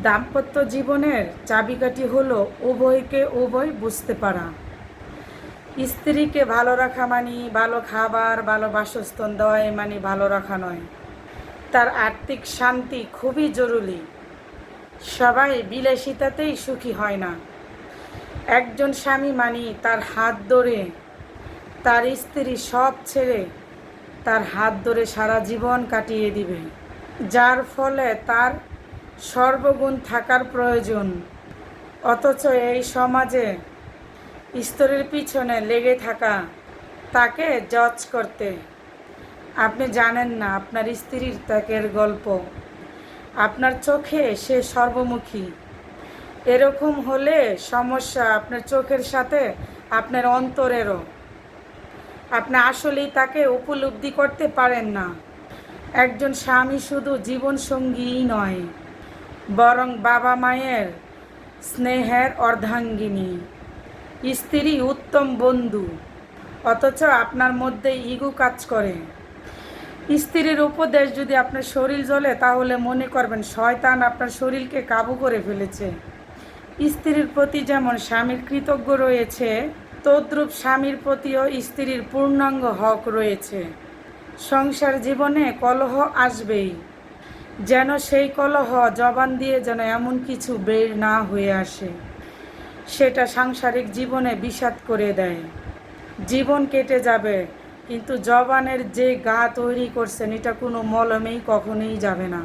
দাম্পত্য জীবনের চাবিকাঠি হলো উভয়কে উভয় বুঝতে পারা। স্ত্রীকে ভালো রাখা মানে ভালো খাবার, ভালো বাসস্থান দেওয়া মানে ভালো রাখা নয়। তার আর্থিক শান্তি খুবই জরুরি। সবাই বিলাসিতাতেই সুখী হয় না। একজন স্বামী মানে তার হাত ধরে তার স্ত্রী সব ছেড়ে তার হাত ধরে সারা জীবন কাটিয়ে দিবে, যার ফলে তার সর্বগুণ থাকার প্রয়োজন। অথচ এই সমাজে স্ত্রীর পিছনে লেগে থাকা, তাকে জজ করতে। আপনি জানেন না আপনার স্ত্রীর ত্যাগের গল্প। আপনার চোখে সে সর্বমুখী। এরকম হলে সমস্যা আপনার চোখের সাথে আপনার অন্তরেরও। আপনি আসলেই তাকে উপলব্ধি করতে পারেন না। একজন স্বামী শুধু জীবনসঙ্গীই নয়, বরং বাবা মায়ের স্নেহের অর্ধাঙ্গিনী। স্ত্রী উত্তম বন্ধু, অথচ আপনার মধ্যে ইগো কাজ করে। স্ত্রীর উপদেশ যদি আপনার শরীর জ্বলে, তাহলে মনে করবেন শয়তান আপনার শরীরকে কাবু করে ফেলেছে। স্ত্রীর প্রতি যেমন স্বামীর কৃতজ্ঞ রয়েছে, তদ্রূপ স্বামীর প্রতিও স্ত্রীর পূর্ণাঙ্গ হক রয়েছে। সংসার জীবনে কলহ আসবেই, যেন সেই কলহ জবান দিয়ে যেন এমন কিছু বের না হয়ে আসে, সেটা সাংসারিক জীবনে বিষাদ করে দেয়। জীবন কেটে যাবে, কিন্তু জবানের যে গা তৈরি করছেন, এটা কোনো মলমেই কখনোই যাবে না।